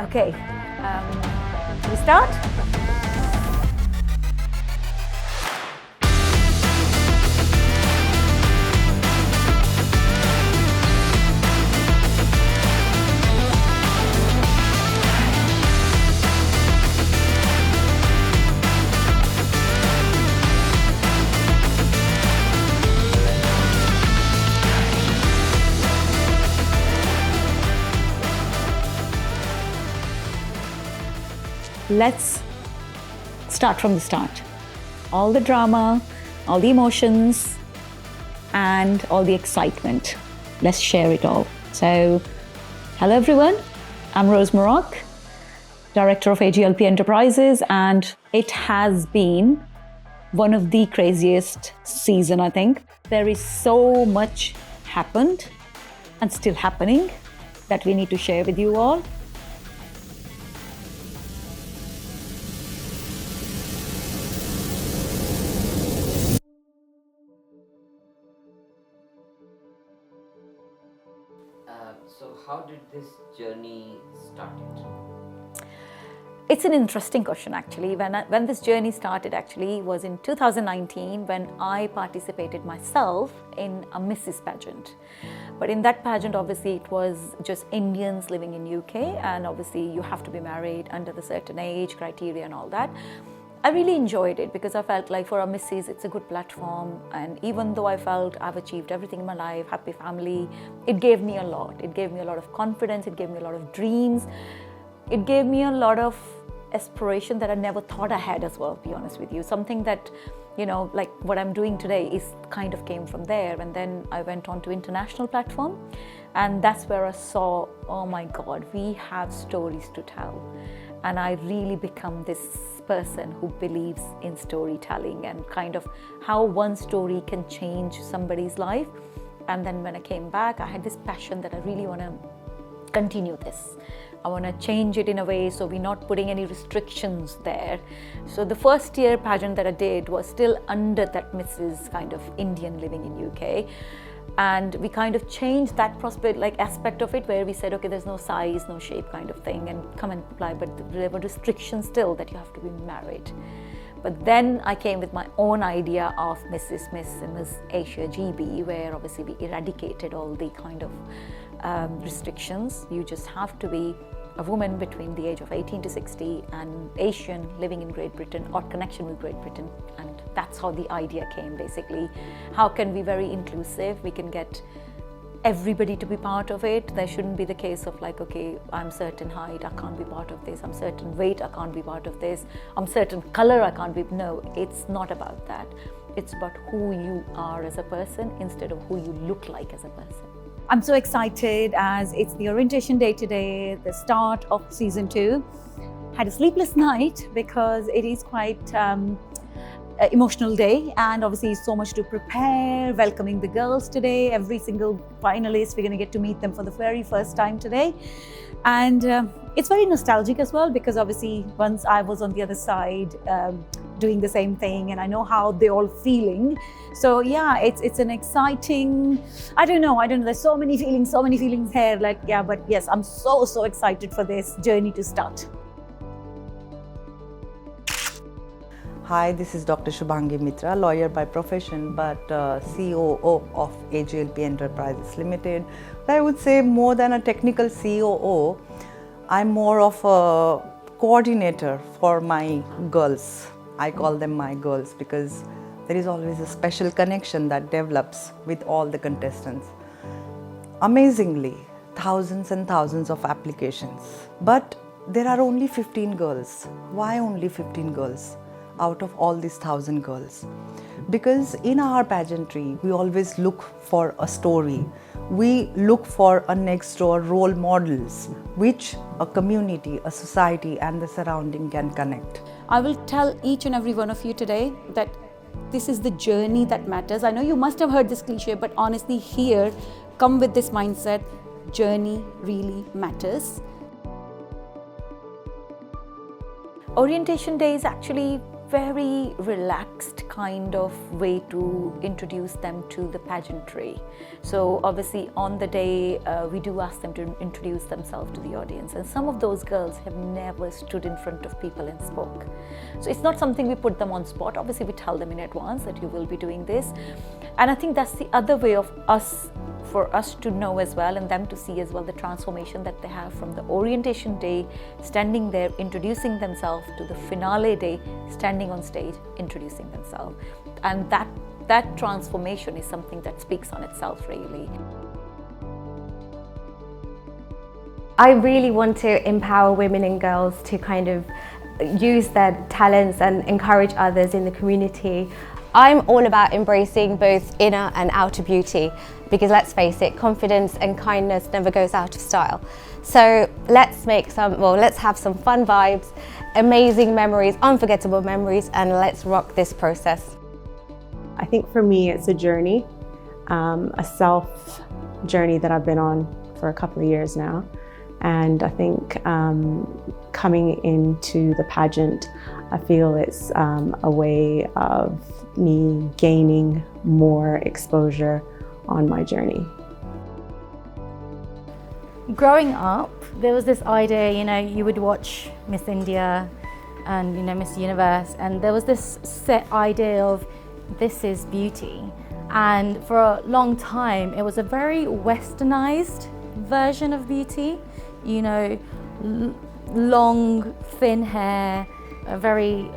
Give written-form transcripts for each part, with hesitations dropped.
Okay, we start? Let's start from the start. All the drama, all the emotions, and all the excitement. Let's share it all. So, hello everyone. I'm Rose Morocco, Director of AGLP Enterprises, and it has been one of the craziest season, I think. There is so much happened and still happening that we need to share with you all. So how did this journey started? It's an interesting question actually. When this journey started actually was in 2019 when I participated myself in a Mrs. pageant. But in that pageant obviously it was just Indians living in UK, and obviously you have to be married under the certain age criteria and all that. I really enjoyed it because I felt like for a Mrs. it's a good platform, and even though I felt I've achieved everything in my life, happy family, it gave me a lot. It gave me a lot of confidence, it gave me a lot of dreams, it gave me a lot of aspiration that I never thought I had as well, to be honest with you. Something that, you know, like what I'm doing today is kind of came from there. And then I went on to international platform, and that's where I saw, oh my God, we have stories to tell. And I really become this person who believes in storytelling and kind of how one story can change somebody's life. And then when I came back, I had this passion that I really want to continue this. I want to change it in a way so we're not putting any restrictions there. So the first year pageant that I did was still under that Mrs. kind of Indian living in UK. And we kind of changed that aspect of it, where we said, okay, there's no size, no shape kind of thing, and come and apply, but there were restrictions still that you have to be married. But then I came with my own idea of Mrs. Miss and Miss Asia GB, where obviously we eradicated all the kind of restrictions. You just have to be a woman between the age of 18 to 60 and Asian living in Great Britain or connection with Great Britain. And that's how the idea came basically. How can we be very inclusive? We can get everybody to be part of it. There shouldn't be the case of like, okay, I'm certain height, I can't be part of this. I'm certain weight, I can't be part of this. I'm certain color, I can't be. No, it's not about that. It's about who you are as a person instead of who you look like as a person. I'm so excited as it's the orientation day today, the start of season 2. Had a sleepless night because it is quite emotional day, and obviously so much to prepare, welcoming the girls today. Every single finalist, we're going to get to meet them for the very first time today. And it's very nostalgic as well, because obviously once I was on the other side doing the same thing, and I know how they're all feeling. So yeah, it's an exciting, I don't know, there's so many feelings here, like, yeah, but yes, I'm so excited for this journey to start. Hi, this is Dr. Shubhangi Mitra, lawyer by profession, but COO of AGLP Enterprises Limited. But I would say more than a technical COO, I'm more of a coordinator for my girls. I call them my girls because there is always a special connection that develops with all the contestants. Amazingly, thousands and thousands of applications, but there are only 15 girls. Why only 15 girls out of all these 1,000 girls? Because in our pageantry, we always look for a story. We look for a next door role models, which a community, a society and the surrounding can connect. I will tell each and every one of you today that this is the journey that matters. I know you must have heard this cliche, but honestly here, come with this mindset, journey really matters. Orientation day is actually very relaxed kind of way to introduce them to the pageantry. So obviously on the day we do ask them to introduce themselves to the audience, and some of those girls have never stood in front of people and spoke. So it's not something we put them on spot. Obviously we tell them in advance that you will be doing this, and I think that's the other way of for us to know as well, and them to see as well, the transformation that they have from the orientation day, standing there introducing themselves, to the finale day, standing on stage introducing themselves. And that transformation is something that speaks on itself, really. I really want to empower women and girls to kind of use their talents and encourage others in the community. I'm all about embracing both inner and outer beauty, because let's face it, confidence and kindness never goes out of style. So let's have some fun vibes, amazing memories, unforgettable memories, and let's rock this process. I think for me it's a journey, a self journey that I've been on for a couple of years now. And I think coming into the pageant, I feel it's a way of me gaining more exposure on my journey. Growing up, there was this idea, you would watch Miss India and, Miss Universe, and there was this set idea of this is beauty. And for a long time, it was a very westernized version of beauty, long, thin hair, a very,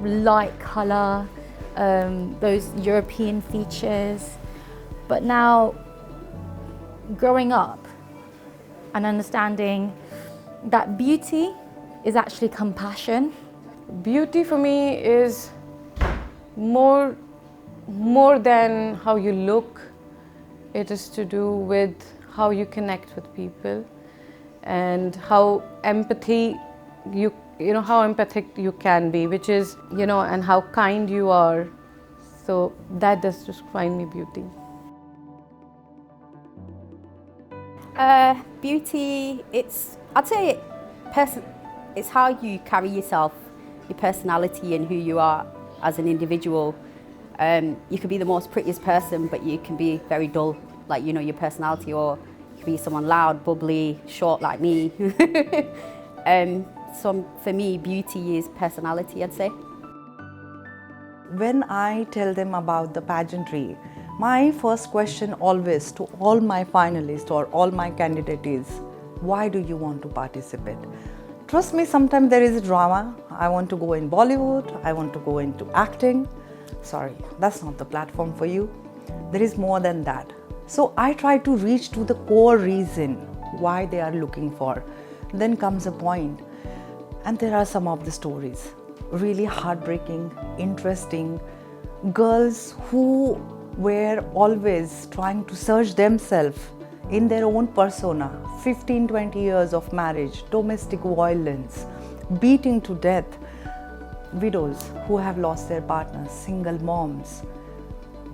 light color, those European features. But now, growing up and understanding that beauty is actually compassion. Beauty for me is more than how you look. It is to do with how you connect with people and how empathic you can be, which is, and how kind you are. So that does just find me beauty. Beauty, I'd say it's how you carry yourself, your personality and who you are as an individual. You could be the most prettiest person, but you can be very dull, like, your personality, or you could be someone loud, bubbly, short like me. So for me, beauty is personality, I'd say. When I tell them about the pageantry, my first question always to all my finalists or all my candidates is, why do you want to participate? Trust me, sometimes there is a drama. I want to go in Bollywood, I want to go into acting. Sorry, that's not the platform for you. There is more than that. So I try to reach to the core reason why they are looking for. Then comes a point, and there are some of the stories, really heartbreaking, interesting. Girls who were always trying to search themselves in their own persona, 15-20 years of marriage, domestic violence, beating to death, widows who have lost their partners, single moms,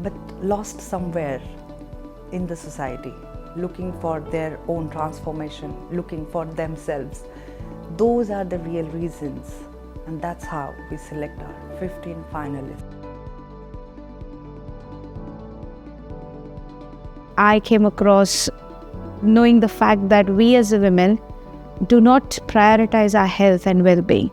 but lost somewhere in the society, looking for their own transformation, looking for themselves. Those are the real reasons, and that's how we select our 15 finalists. I came across knowing the fact that we as women do not prioritize our health and well-being.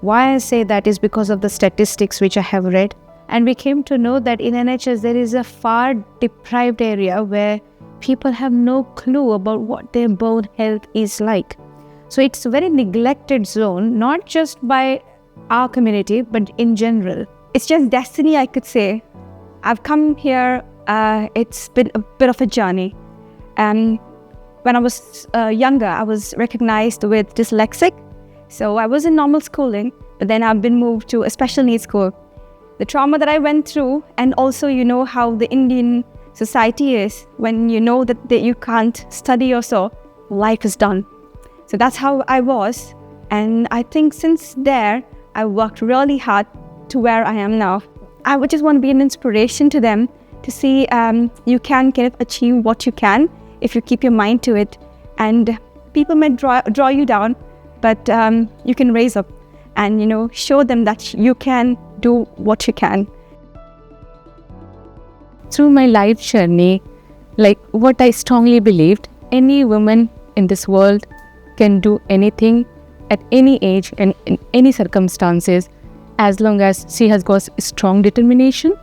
Why I say that is because of the statistics which I have read, and we came to know that in NHS there is a far deprived area where people have no clue about what their bone health is like. So it's a very neglected zone, not just by our community, but in general. It's just destiny, I could say. I've come here, it's been a bit of a journey. When I was younger, I was recognized with dyslexic. So I was in normal schooling, but then I've been moved to a special needs school. The trauma that I went through, and also how the Indian society is, when you know that you can't study or so, life is done. So that's how I was. And I think since there, I worked really hard to where I am now. I would just want to be an inspiration to them to see you can kind of achieve what you can if you keep your mind to it. And people may draw you down, but you can raise up. and show them that you can do what you can. Through my life journey, like what I strongly believed, any woman in this world can do anything at any age and in any circumstances, as long as she has got strong determination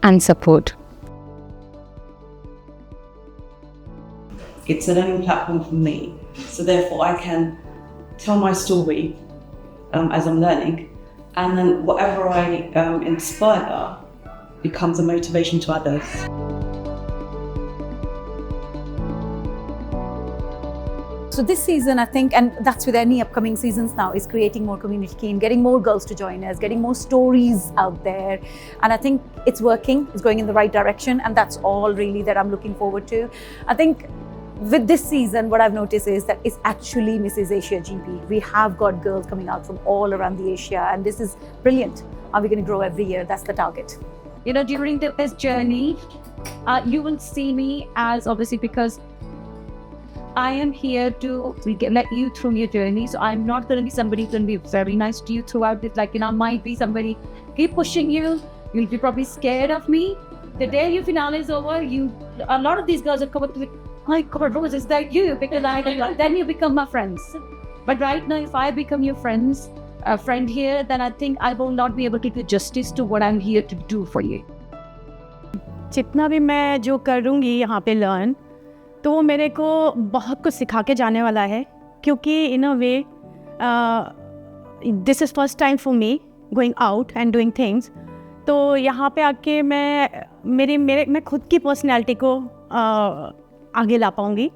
and support. It's a learning platform for me, so therefore I can tell my story as I'm learning, and then whatever I inspire becomes a motivation to others. So this season, I think, and that's with any upcoming seasons now, is creating more community and getting more girls to join us, getting more stories out there. And I think it's working, it's going in the right direction, and that's all really that I'm looking forward to. I think with this season, what I've noticed is that it's actually Mrs. Asia GP. We have got girls coming out from all around the Asia, and this is brilliant. Are we going to grow every year? That's the target. During this journey, you will see me as, obviously, because I am here to let you through your journey. So I'm not going to be somebody who's going to be very nice to you throughout it. Like, might be somebody keep pushing you. You'll be probably scared of me. The day your finale is over, a lot of these girls have come up to me, my God, Rose, is that you? Because then you become my friends. But right now, if I become your friend here, then I think I will not be able to do justice to what I'm here to do for you. जितना भी मैं जो करूँगी यहाँ पे learn, तो वो मेरे को बहुत कुछ सिखा के जाने वाला है, क्योंकि in a way this is first time for me going out and doing things. तो यहाँ पे आके मैं खुद की पर्सनैलिटी को आगे ला पाऊँगी,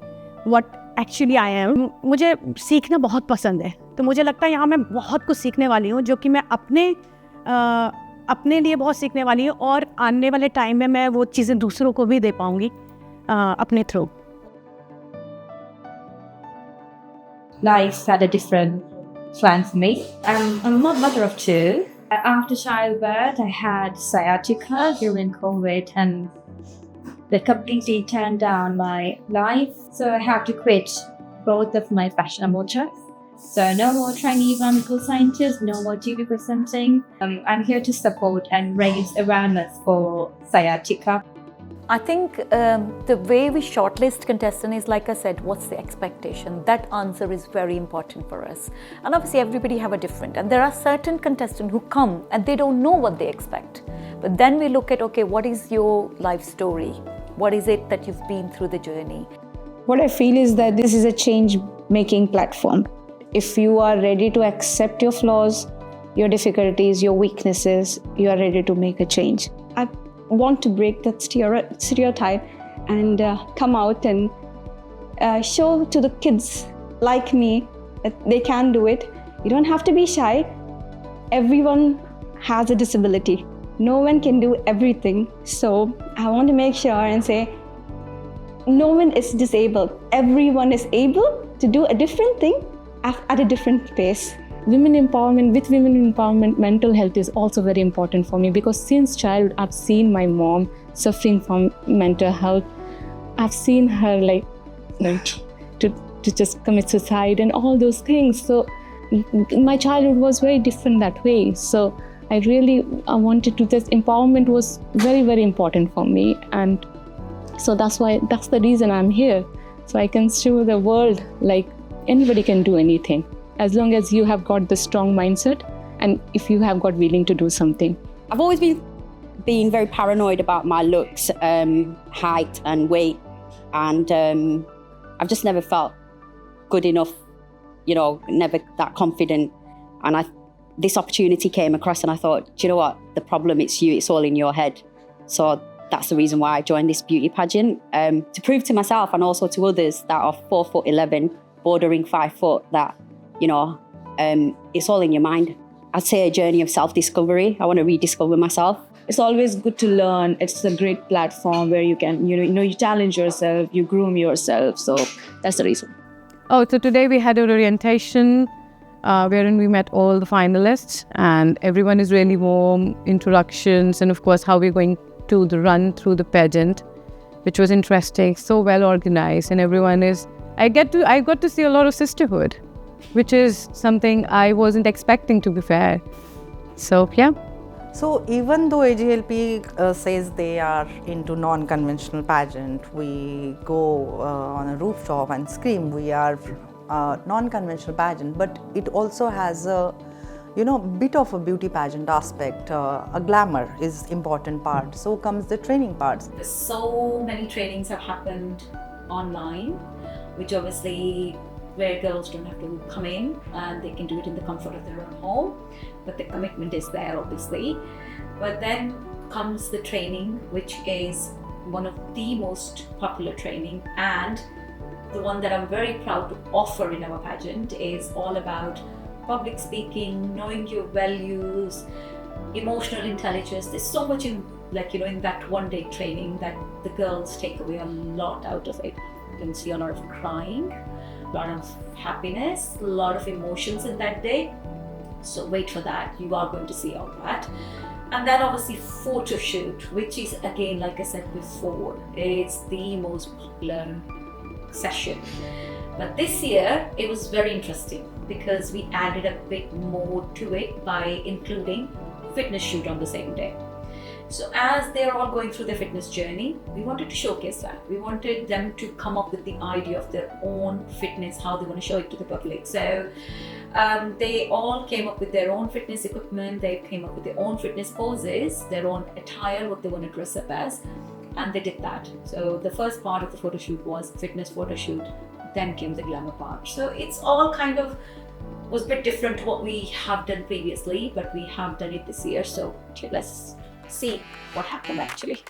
व्हाट एक्चुअली आई एम. मुझे सीखना बहुत पसंद है, तो मुझे लगता है यहाँ मैं बहुत कुछ सीखने वाली हूँ, जो कि मैं अपने लिए बहुत सीखने वाली हूँ, और आने वाले टाइम में मैं वो चीज़ें दूसरों को भी दे पाऊँगी अपने through. Life had a different plan for me. I'm a mother of two. After childbirth, I had sciatica during COVID, and that completely turned down my life. So I had to quit both of my fashion motors. So no more trainee medical scientist, no more TV presenting. I'm here to support and raise awareness for sciatica. I think the way we shortlist contestant is, like I said, what's the expectation? That answer is very important for us. And obviously everybody have a different, and there are certain contestants who come and they don't know what they expect. But then we look at, okay, what is your life story? What is it that you've been through the journey? What I feel is that this is a change-making platform. If you are ready to accept your flaws, your difficulties, your weaknesses, you are ready to make a change. I want to break that stereotype and come out and show to the kids like me that they can do it. You don't have to be shy. Everyone has a disability. No one can do everything. So I want to make sure and say, no one is disabled. Everyone is able to do a different thing at a different pace. With women empowerment, mental health is also very important for me, because since childhood I've seen my mom suffering from mental health. I've seen her to just commit suicide and all those things. So my childhood was very different that way. So I wanted to, this empowerment was very, very important for me. And so that's the reason I'm here. So I can show the world like anybody can do anything, as long as you have got the strong mindset and if you have got willing to do something. I've always been very paranoid about my looks, height and weight, and I've just never felt good enough, never that confident. And this opportunity came across and I thought, do you know what? The problem, it's you, it's all in your head. So that's the reason why I joined this beauty pageant, to prove to myself and also to others that are 4'11", bordering 5 foot, that it's all in your mind. I'd say a journey of self-discovery. I want to rediscover myself. It's always good to learn. It's a great platform where you can, you challenge yourself, you groom yourself. So that's the reason. So today we had an orientation wherein we met all the finalists, and everyone is really warm, introductions, and of course how we're going to run through the pageant, which was interesting, so well organized, and everyone is, I got to see a lot of sisterhood. which is something I wasn't expecting, to be fair. So yeah. So even though AGLP says they are into non-conventional pageant, we go on a rooftop and scream we are non-conventional pageant, but it also has a bit of a beauty pageant aspect. A glamour is important part. So comes the training parts. So many trainings have happened online, which obviously where girls don't have to come in and they can do it in the comfort of their own home, but the commitment is there obviously. But then comes the training, which is one of the most popular training, and the one that I'm very proud to offer in our pageant is all about public speaking, knowing your values, emotional intelligence. There's so much in in that one day training that the girls take away a lot out of it. You can see a lot of crying, a lot of happiness, a lot of emotions in that day. So wait for that, you are going to see all that. And then obviously photo shoot, which is again, like I said before, it's the most popular session. But this year it was very interesting because we added a bit more to it by including fitness shoot on the same day. So as they're all going through their fitness journey, we wanted to showcase that. We wanted them to come up with the idea of their own fitness, how they want to show it to the public. So they all came up with their own fitness equipment, they came up with their own fitness poses, their own attire, what they want to dress up as, and they did that. So the first part of the photo shoot was fitness photo shoot, then came the glamour part. So it's all kind of was a bit different to what we have done previously, but we have done it this year. So let's see what happened actually.